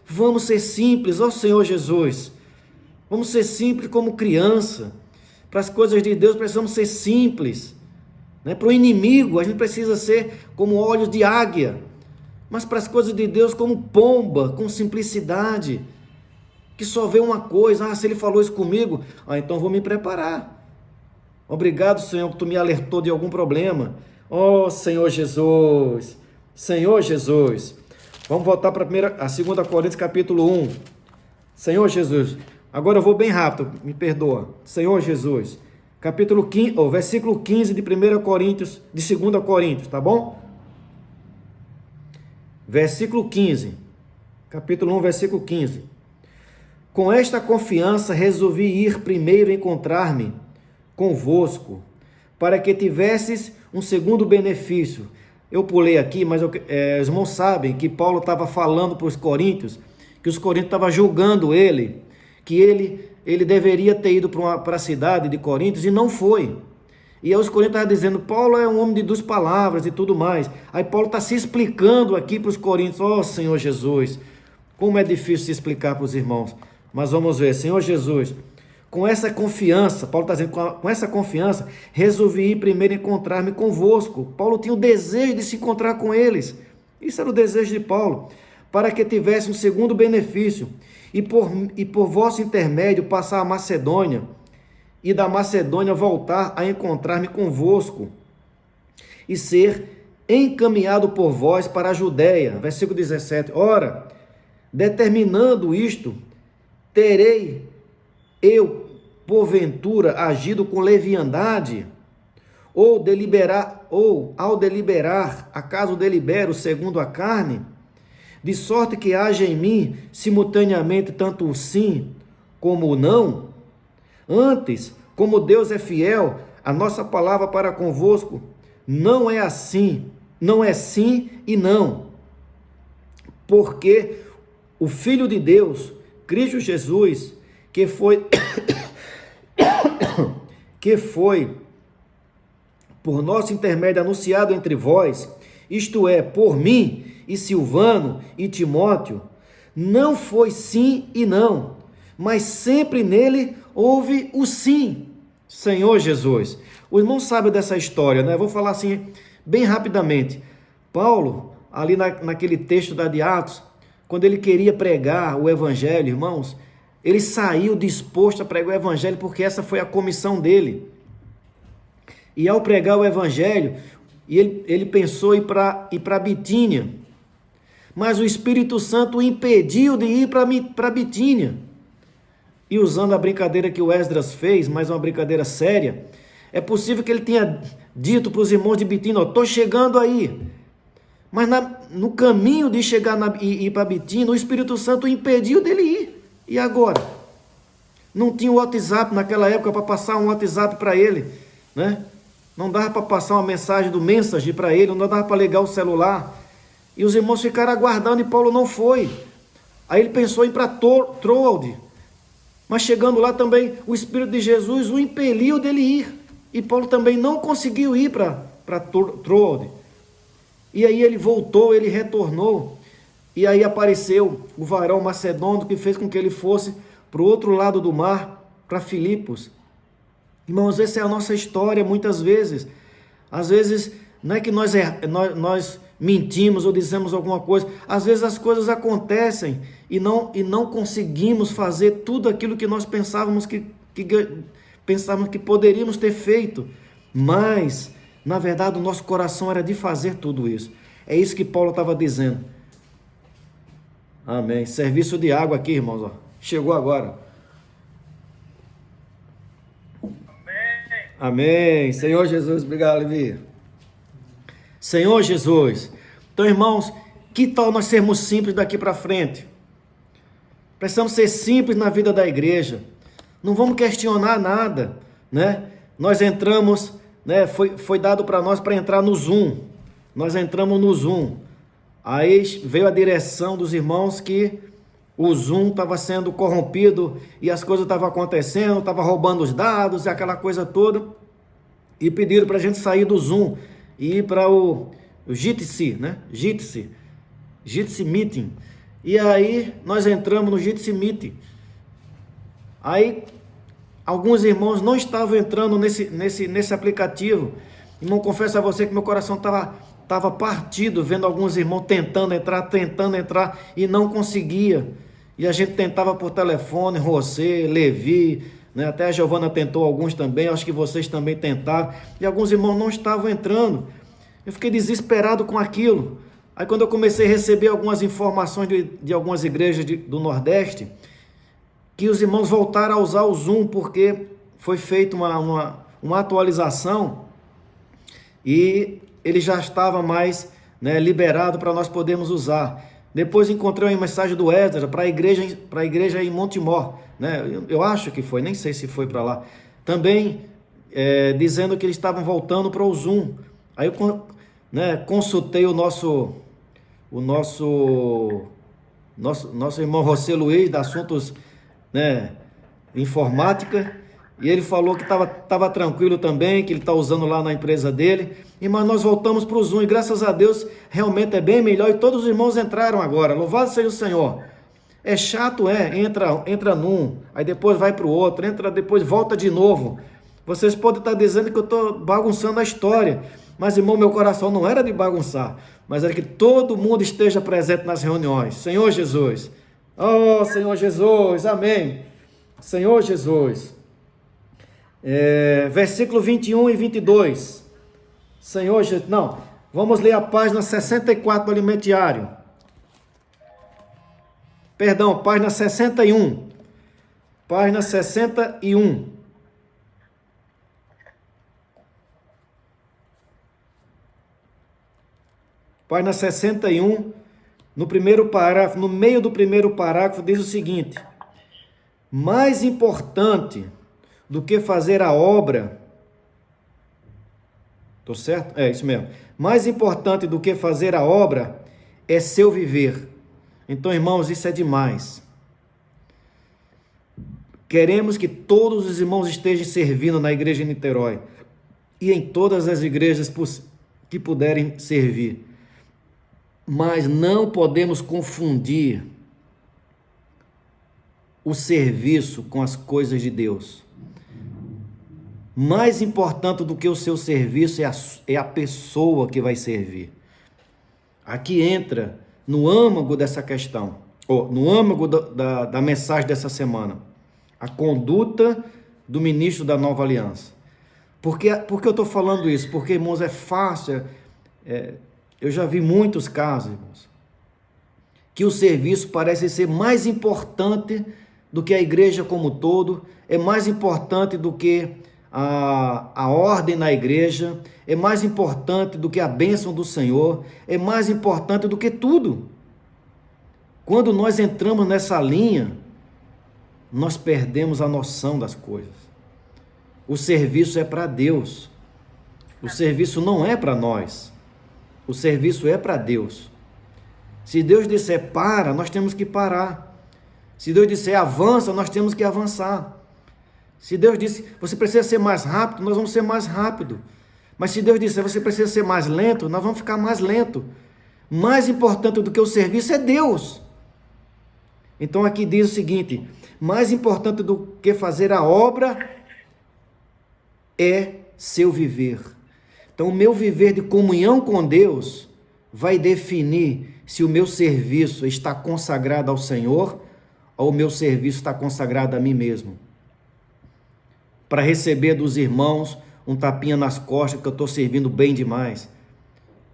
Vamos ser simples, ó Senhor Jesus. Vamos ser simples como criança. Para as coisas de Deus precisamos ser simples. Para o inimigo a gente precisa ser como olhos de águia. Mas para as coisas de Deus como pomba, com simplicidade. Que só vê uma coisa, se ele falou isso comigo, então vou me preparar. Obrigado, Senhor, que tu me alertou de algum problema. Oh, Senhor Jesus. Senhor Jesus. Vamos voltar para a 2 Coríntios capítulo 1. Senhor Jesus. Agora eu vou bem rápido, me perdoa. Senhor Jesus. Capítulo 15, versículo 15 de 1 Coríntios, de 2 Coríntios, tá bom? Versículo 15. Capítulo 1, versículo 15. Com esta confiança resolvi ir primeiro encontrar-me convosco, para que tivesses um segundo benefício. Eu pulei aqui, mas os irmãos sabem que Paulo estava falando para os coríntios, que os coríntios estavam julgando ele, que ele deveria ter ido para a cidade de Coríntios e não foi. E aí os coríntios estavam dizendo, Paulo é um homem de duas palavras e tudo mais. Aí Paulo está se explicando aqui para os coríntios, ó Senhor Jesus, como é difícil se explicar para os irmãos. Mas vamos ver, Senhor Jesus, com essa confiança, Paulo está dizendo, com essa confiança, resolvi ir primeiro encontrar-me convosco. Paulo tinha o desejo de se encontrar com eles. Isso era o desejo de Paulo, para que tivesse um segundo benefício, e por vosso intermédio passar a Macedônia, e da Macedônia voltar a encontrar-me convosco, e ser encaminhado por vós para a Judéia. Versículo 17. Ora, determinando isto, terei eu, porventura, agido com leviandade, ou ao deliberar, acaso delibero segundo a carne, de sorte que haja em mim simultaneamente tanto o sim como o não? Antes, como Deus é fiel, a nossa palavra para convosco não é assim, não é sim e não, porque o Filho de Deus, Cristo Jesus, que foi por nosso intermédio anunciado entre vós, isto é, por mim e Silvano e Timóteo, não foi sim e não, mas sempre nele houve o sim. Senhor Jesus. O irmão sabe dessa história, né? Vou falar assim bem rapidamente. Paulo, ali naquele texto de Atos, quando ele queria pregar o evangelho, irmãos, ele saiu disposto a pregar o evangelho porque essa foi a comissão dele. E ao pregar o evangelho, ele pensou em ir para Bitínia. Mas o Espírito Santo o impediu de ir para Bitínia. E usando a brincadeira que o Esdras fez, mas uma brincadeira séria, é possível que ele tenha dito para os irmãos de Bitínia: estou chegando aí. Mas no caminho de chegar e ir para Bitínia, o Espírito Santo o impediu dele ir. E agora? Não tinha o WhatsApp naquela época para passar um WhatsApp para ele, né? Não dava para passar uma mensagem do Message para ele, não dava para ligar o celular. E os irmãos ficaram aguardando e Paulo não foi. Aí ele pensou em ir para Troade. Mas chegando lá também, o Espírito de Jesus o impeliu dele ir. E Paulo também não conseguiu ir para Troade. E aí ele voltou, ele retornou. E aí apareceu o varão macedônio que fez com que ele fosse para o outro lado do mar, para Filipos. Irmãos, essa é a nossa história muitas vezes. Às vezes, não é que nós mentimos ou dizemos alguma coisa. Às vezes as coisas acontecem e não conseguimos fazer tudo aquilo que nós pensávamos que poderíamos ter feito. Mas, na verdade, o nosso coração era de fazer tudo isso. É isso que Paulo estava dizendo. Amém. Serviço de água aqui, irmãos. Ó. Chegou agora. Amém. Senhor Jesus, obrigado, Levi. Senhor Jesus. Então, irmãos, que tal nós sermos simples daqui para frente? Precisamos ser simples na vida da igreja. Não vamos questionar nada, né? Nós entramos, né? Foi dado para nós para entrar no Zoom. Nós entramos no Zoom. Aí veio a direção dos irmãos que o Zoom estava sendo corrompido e as coisas estavam acontecendo, estava roubando os dados e aquela coisa toda. E pediram para a gente sair do Zoom e ir para o Jitsi, né? Jitsi Meeting. E aí nós entramos no Jitsi Meeting. Aí alguns irmãos não estavam entrando nesse aplicativo. Irmão, confesso a você que meu coração estava partido, vendo alguns irmãos tentando entrar e não conseguia. E a gente tentava por telefone, você, Levi, né? Até a Giovana tentou alguns também, acho que vocês também tentaram. E alguns irmãos não estavam entrando. Eu fiquei desesperado com aquilo. Aí quando eu comecei a receber algumas informações de algumas igrejas do Nordeste, que os irmãos voltaram a usar o Zoom, porque foi feita uma atualização e ele já estava mais, né, liberado para nós podermos usar. Depois encontrei uma mensagem do Esdras para a igreja em Montemor, né? Eu acho que foi, nem sei se foi para lá. Também dizendo que eles estavam voltando para o Zoom. Aí eu, né, consultei o nosso irmão José Luiz, de assuntos, né, informática, e ele falou que estava tranquilo também, que ele está usando lá na empresa dele. Mas nós voltamos para o Zoom e graças a Deus realmente é bem melhor e todos os irmãos entraram agora. Louvado seja o Senhor. É chato, entra num, aí depois vai para o outro, entra depois, volta de novo. Vocês podem estar dizendo que eu estou bagunçando a história, mas irmão, meu coração não era de bagunçar, mas era que todo mundo esteja presente nas reuniões. Senhor Jesus. Oh, Senhor Jesus, amém. Senhor Jesus. Versículo 21 e 22. Senhor Jesus, não, vamos ler a página 64 do Alimento Diário. Perdão, página 61. Página 61. Página 61, no primeiro parágrafo, no meio do primeiro parágrafo, diz o seguinte: mais importante do que fazer a obra, estou certo? É isso mesmo. Mais importante do que fazer a obra é seu viver. Então, irmãos, isso é demais. Queremos que todos os irmãos estejam servindo na igreja de Niterói e em todas as igrejas que puderem servir. Mas não podemos confundir o serviço com as coisas de Deus. Mais importante do que o seu serviço é a pessoa que vai servir. Aqui entra no âmago dessa questão, ou no âmago da mensagem dessa semana, a conduta do ministro da Nova Aliança. Por que eu estou falando isso? Porque, irmãos, é fácil, eu já vi muitos casos, irmãos, que o serviço parece ser mais importante do que a igreja como um todo, é mais importante do que a ordem na igreja, é mais importante do que a bênção do Senhor, é mais importante do que tudo. Quando nós entramos nessa linha, nós perdemos a noção das coisas. O serviço é para Deus. O serviço não é para nós. O serviço é para Deus. Se Deus disser para, nós temos que parar. Se Deus disser avança, nós temos que avançar. Se Deus disse, você precisa ser mais rápido, nós vamos ser mais rápido. Mas se Deus disser, você precisa ser mais lento, nós vamos ficar mais lento. Mais importante do que o serviço é Deus. Então aqui diz o seguinte, mais importante do que fazer a obra é seu viver. Então o meu viver de comunhão com Deus vai definir se o meu serviço está consagrado ao Senhor ou o meu serviço está consagrado a mim mesmo. Para receber dos irmãos um tapinha nas costas que eu estou servindo bem demais.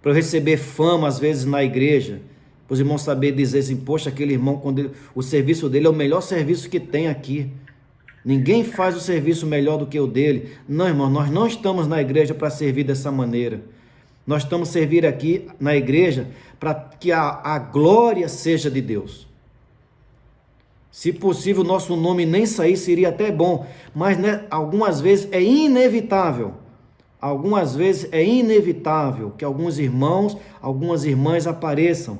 Para eu receber fama às vezes na igreja. Para os irmãos saberem dizer assim, poxa, aquele irmão, o serviço dele é o melhor serviço que tem aqui. Ninguém faz o serviço melhor do que o dele. Não, irmão, nós não estamos na igreja para servir dessa maneira. Nós estamos servir aqui na igreja para que a glória seja de Deus. Se possível, o nosso nome nem sair seria até bom, mas né, algumas vezes é inevitável. Algumas vezes é inevitável que alguns irmãos, algumas irmãs apareçam.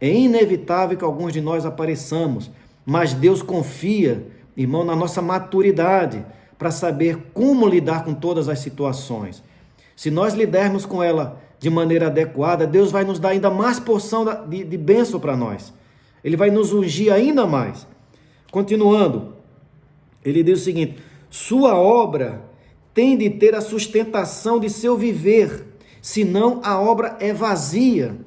É inevitável que alguns de nós apareçamos, mas Deus confia, irmão, na nossa maturidade para saber como lidar com todas as situações. Se nós lidarmos com ela de maneira adequada, Deus vai nos dar ainda mais porção de bênção para nós. Ele vai nos ungir ainda mais. Continuando, ele diz o seguinte, sua obra tem de ter a sustentação de seu viver, senão a obra é vazia.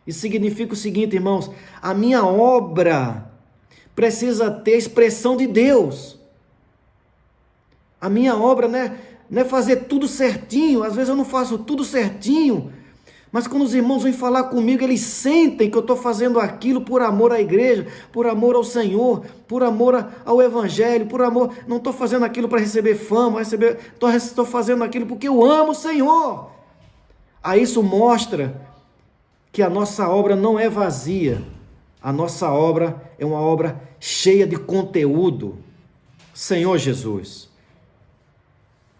Isso significa o seguinte, irmãos, a minha obra precisa ter expressão de Deus. A minha obra não é fazer tudo certinho, às vezes eu não faço tudo certinho, mas quando os irmãos vêm falar comigo, eles sentem que eu estou fazendo aquilo por amor à igreja, por amor ao Senhor, por amor ao Evangelho, por amor, não estou fazendo aquilo para receber fama, estou fazendo aquilo porque eu amo o Senhor. Aí isso mostra que a nossa obra não é vazia, a nossa obra é uma obra cheia de conteúdo. Senhor Jesus,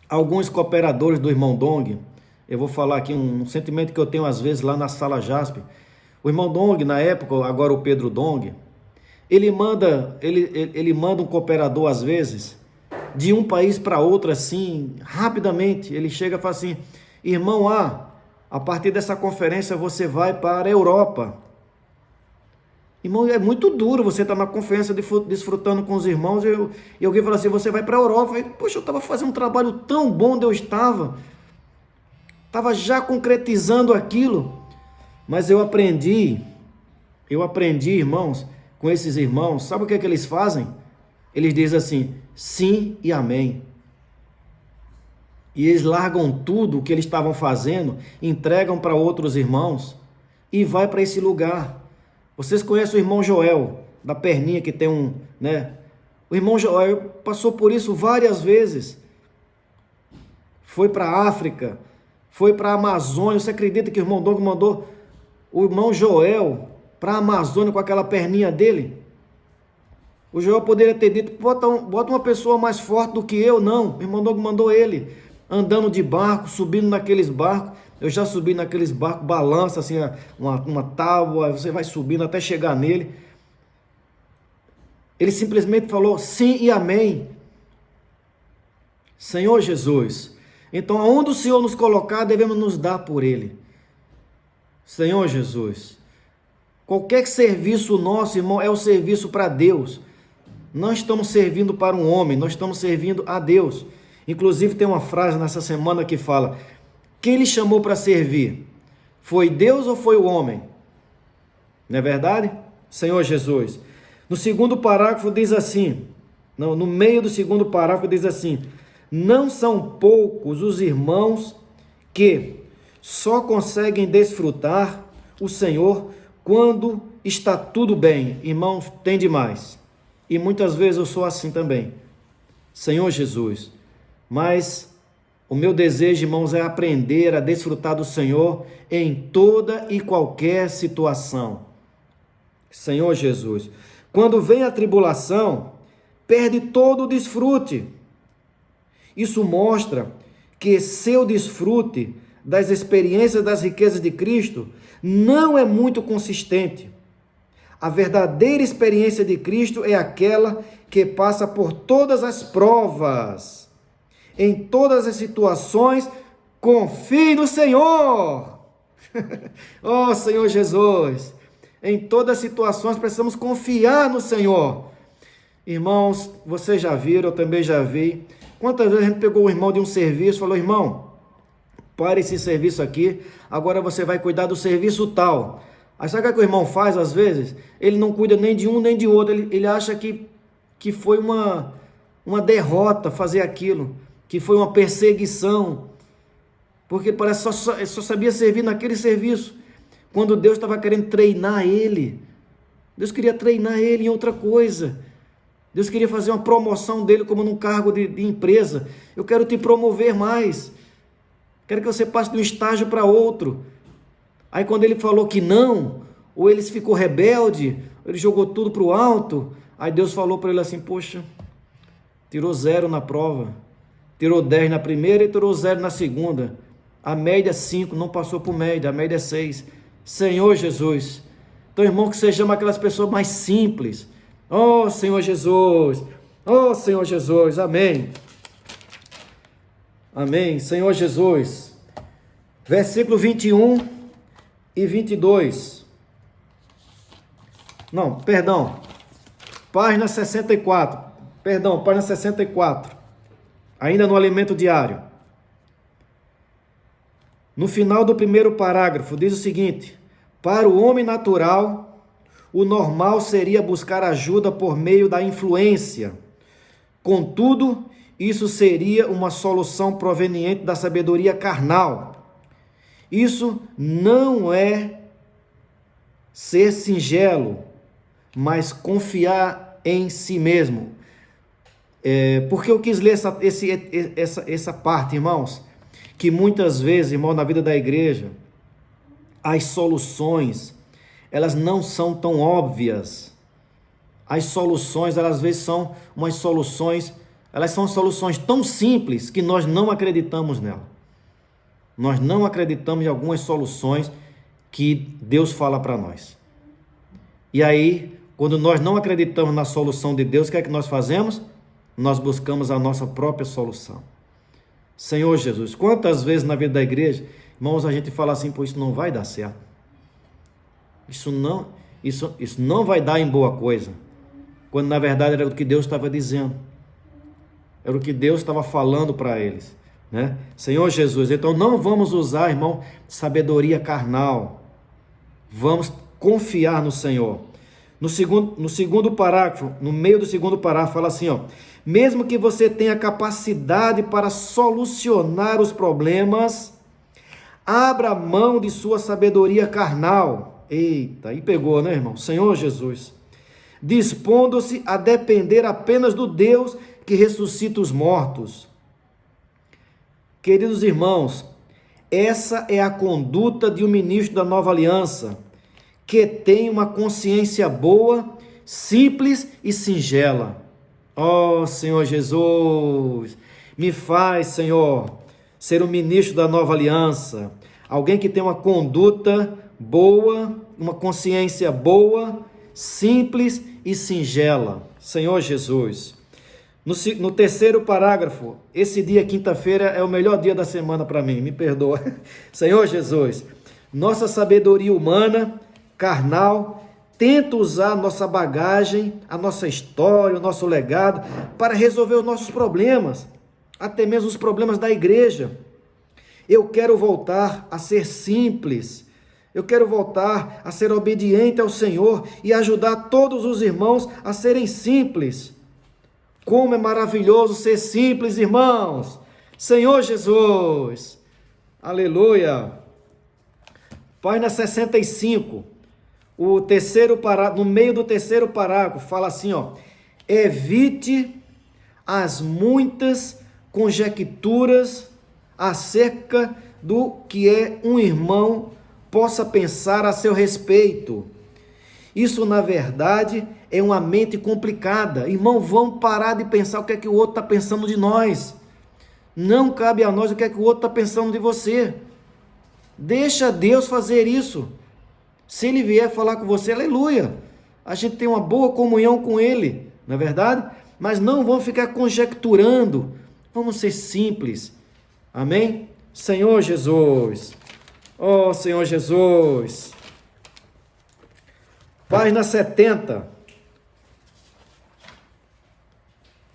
alguns cooperadores do irmão Dong, eu vou falar aqui um sentimento que eu tenho às vezes lá na Sala Jasper. O irmão Dong, na época, agora o Pedro Dong, ele manda um cooperador às vezes de um país para outro assim, rapidamente. Ele chega e fala assim, irmão a partir dessa conferência você vai para a Europa. Irmão, é muito duro você estar na conferência desfrutando com os irmãos e alguém fala assim, você vai para a Europa. Eu falei, poxa, eu estava fazendo um trabalho tão bom onde eu estava já concretizando aquilo, mas eu aprendi, irmãos, com esses irmãos, sabe o que é que eles fazem? Eles dizem assim, sim e amém. E eles largam tudo o que eles estavam fazendo, entregam para outros irmãos e vai para esse lugar. Vocês conhecem o irmão Joel, da perninha que tem O irmão Joel passou por isso várias vezes. Foi para a África, foi para a Amazônia. Você acredita que o irmão Dong mandou o irmão Joel para a Amazônia com aquela perninha dele? O Joel poderia ter dito, bota uma pessoa mais forte do que eu. Não, o irmão Dong mandou ele, andando de barco, subindo naqueles barcos. Eu já subi naqueles barcos, balança assim, uma tábua, você vai subindo até chegar nele. Ele simplesmente falou sim e amém. Senhor Jesus, então aonde o Senhor nos colocar, devemos nos dar por Ele. Senhor Jesus, qualquer serviço nosso, irmão, é o serviço para Deus. Não estamos servindo para um homem, nós estamos servindo a Deus. Inclusive tem uma frase nessa semana que fala, quem lhe chamou para servir? Foi Deus ou foi o homem? Não é verdade? Senhor Jesus. No segundo parágrafo diz assim, no meio do segundo parágrafo diz assim, Não são poucos os irmãos que só conseguem desfrutar o Senhor quando está tudo bem. Irmãos, tem demais. E muitas vezes eu sou assim também. Senhor Jesus, mas o meu desejo, irmãos, é aprender a desfrutar do Senhor em toda e qualquer situação. Senhor Jesus, quando vem a tribulação, perde todo o desfrute. Isso mostra que seu desfrute das experiências das riquezas de Cristo não é muito consistente. A verdadeira experiência de Cristo é aquela que passa por todas as provas. Em todas as situações, confie no Senhor. Oh, Senhor Jesus, em todas as situações precisamos confiar no Senhor. Irmãos, vocês já viram, eu também já vi. Quantas vezes a gente pegou o irmão de um serviço e falou: irmão, para esse serviço aqui, agora você vai cuidar do serviço tal. Aí sabe o que o irmão faz às vezes? Ele não cuida nem de um nem de outro, ele acha que foi uma derrota fazer aquilo, que foi uma perseguição, porque parece que só sabia servir naquele serviço, quando Deus estava querendo treinar ele. Deus queria treinar ele em outra coisa. Deus queria fazer uma promoção dele como num cargo de empresa. Eu quero te promover mais. Quero que você passe de um estágio para outro. Aí quando ele falou que não, ou ele ficou rebelde, ele jogou tudo para o alto, aí Deus falou para ele assim: poxa, tirou 0 na prova, tirou 10 na primeira e tirou 0 na segunda. A média é 5, não passou por média, a média é 6. Senhor Jesus. Então, irmão, que sejamos aquelas pessoas mais simples. Oh, Senhor Jesus. Oh, Senhor Jesus. Amém. Amém. Senhor Jesus. Versículo 21 e 22. Não, perdão. Página 64. Perdão, página 64. Ainda no alimento diário. No final do primeiro parágrafo, diz o seguinte: para o homem natural, o normal seria buscar ajuda por meio da influência. Contudo, isso seria uma solução proveniente da sabedoria carnal. Isso não é ser singelo, mas confiar em si mesmo. Porque eu quis ler essa parte, irmãos, que muitas vezes, irmão, na vida da igreja, as soluções, elas não são tão óbvias. As soluções, elas às vezes são umas soluções, elas são soluções tão simples que nós não acreditamos nela. Nós não acreditamos em algumas soluções que Deus fala para nós. E aí, quando nós não acreditamos na solução de Deus, o que é que nós fazemos? Nós buscamos a nossa própria solução. Senhor Jesus, quantas vezes na vida da igreja, irmãos, a gente fala assim: pô, isso não vai dar certo. Isso não vai dar em boa coisa. Quando na verdade era o que Deus estava dizendo. Era o que Deus estava falando para eles, né? Senhor Jesus, então não vamos usar, irmão, sabedoria carnal. Vamos confiar no Senhor. No segundo parágrafo, no meio do segundo parágrafo, fala assim, ó: mesmo que você tenha capacidade para solucionar os problemas, abra mão de sua sabedoria carnal. Eita, aí pegou, né, irmão? Senhor Jesus. Dispondo-se a depender apenas do Deus que ressuscita os mortos. Queridos irmãos, essa é a conduta de um ministro da Nova Aliança, que tem uma consciência boa, simples e singela. Oh, Senhor Jesus, me faz, Senhor, ser um ministro da Nova Aliança, alguém que tem uma conduta boa, uma consciência boa, simples e singela. Senhor Jesus. No terceiro parágrafo, esse dia, quinta-feira, é o melhor dia da semana para mim, me perdoa. Senhor Jesus, nossa sabedoria humana, carnal, tenta usar nossa bagagem, a nossa história, o nosso legado, para resolver os nossos problemas, até mesmo os problemas da igreja. Eu quero voltar a ser simples, eu quero voltar a ser obediente ao Senhor e ajudar todos os irmãos a serem simples. Como é maravilhoso ser simples, irmãos. Senhor Jesus. Aleluia. Página 65. O terceiro parágrafo, no meio do terceiro parágrafo, fala assim, ó: evite as muitas conjecturas acerca do que é um irmão possa pensar a seu respeito. Isso, na verdade, é uma mente complicada. Irmão, vamos parar de pensar o que é que o outro está pensando de nós. Não cabe a nós o que é que o outro está pensando de você. Deixa Deus fazer isso. Se Ele vier falar com você, aleluia. A gente tem uma boa comunhão com Ele, não é verdade? Mas não vamos ficar conjecturando. Vamos ser simples. Amém? Senhor Jesus. Oh, Senhor Jesus. Página 70.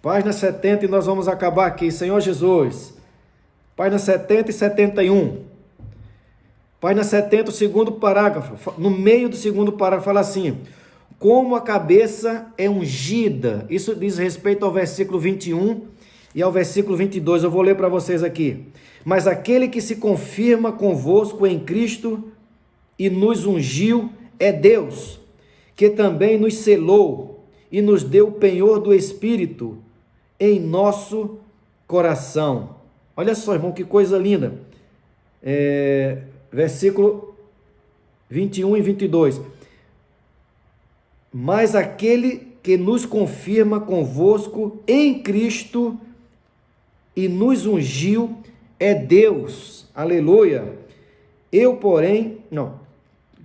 Página 70 e nós vamos acabar aqui. Senhor Jesus. Página 70 e 71. Página 70, o segundo parágrafo. No meio do segundo parágrafo fala assim: como a cabeça é ungida. Isso diz respeito ao versículo 21 e ao versículo 22. Eu vou ler para vocês aqui. Mas aquele que se confirma convosco em Cristo e nos ungiu é Deus, que também nos selou e nos deu o penhor do Espírito em nosso coração. Olha só, irmão, que coisa linda. Versículo 21 e 22. Mas aquele que nos confirma convosco em Cristo e nos ungiu é Deus. Aleluia.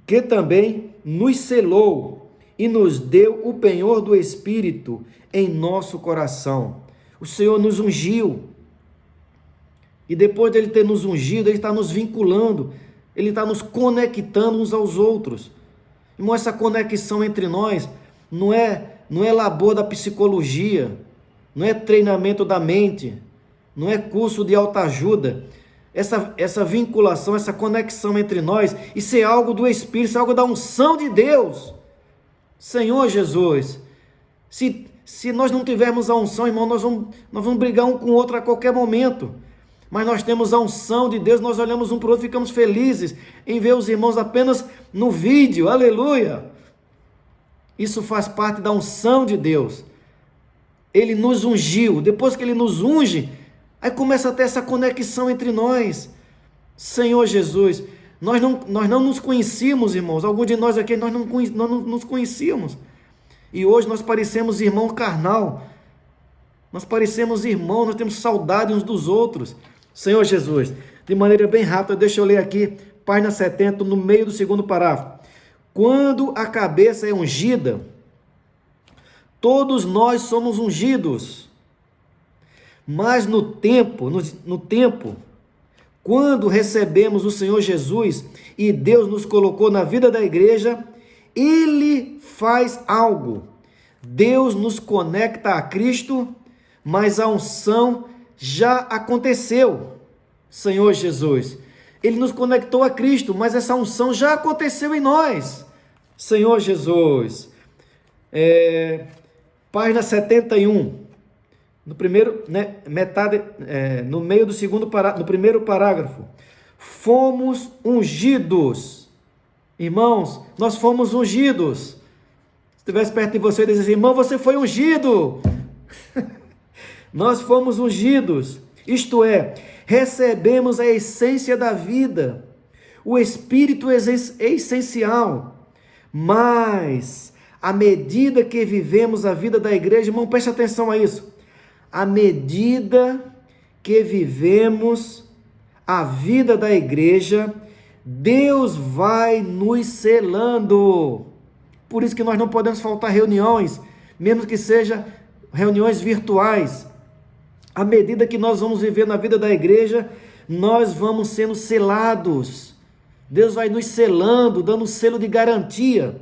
Que também nos selou e nos deu o penhor do Espírito em nosso coração. O Senhor nos ungiu. E depois de Ele ter nos ungido, Ele está nos vinculando. Ele está nos conectando uns aos outros. Irmão, essa conexão entre nós não é labor da psicologia, não é treinamento da mente, não é curso de autoajuda. Essa vinculação, essa conexão entre nós, isso é algo do Espírito, isso é algo da unção de Deus. Senhor Jesus, se nós não tivermos a unção, irmão, nós vamos brigar um com o outro a qualquer momento. Mas nós temos a unção de Deus, nós olhamos um para o outro e ficamos felizes em ver os irmãos apenas no vídeo, aleluia. Isso faz parte da unção de Deus. Ele nos ungiu, depois que Ele nos unge, aí começa a ter essa conexão entre nós. Senhor Jesus, nós não nos conhecíamos, irmãos, alguns de nós aqui, nós não nos conhecíamos. E hoje nós parecemos irmão carnal, nós parecemos irmãos, nós temos saudade uns dos outros. Senhor Jesus, de maneira bem rápida, deixa eu ler aqui, página 70, no meio do segundo parágrafo. Quando a cabeça é ungida, todos nós somos ungidos. Mas no tempo, quando recebemos o Senhor Jesus e Deus nos colocou na vida da igreja, Ele faz algo. Deus nos conecta a Cristo, mas a unção já aconteceu. Senhor Jesus, Ele nos conectou a Cristo, mas essa unção já aconteceu em nós. Senhor Jesus, página 71, no primeiro, no meio do segundo parágrafo, no primeiro parágrafo, fomos ungidos. Irmãos, nós fomos ungidos. Se estivesse perto de você e dissesse, irmão, você foi ungido. Nós fomos ungidos, isto é, recebemos a essência da vida, o Espírito é essencial, mas à medida que vivemos a vida da igreja, irmão, preste atenção a isso, à medida que vivemos a vida da igreja, Deus vai nos selando. Por isso que nós não podemos faltar reuniões, mesmo que sejam reuniões virtuais. À medida que nós vamos viver na vida da igreja, nós vamos sendo selados. Deus vai nos selando, dando selo de garantia.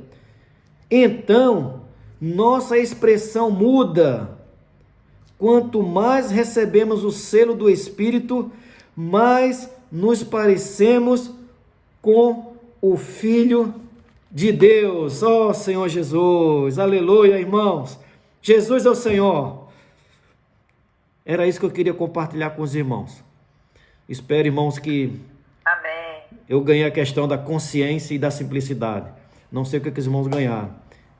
Então, nossa expressão muda. Quanto mais recebemos o selo do Espírito, mais nos parecemos com o Filho de Deus. Ó Senhor Jesus, aleluia, irmãos. Jesus é o Senhor. Era isso que eu queria compartilhar com os irmãos. Espero, irmãos, que Amém. eu ganhei a questão da consciência e da simplicidade. Não sei o que os irmãos ganharam.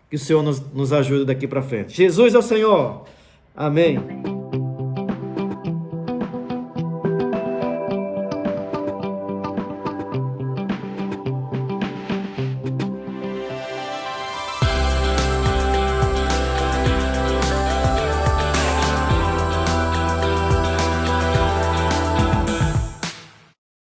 Que o Senhor nos ajude daqui para frente. Jesus é o Senhor. Amém.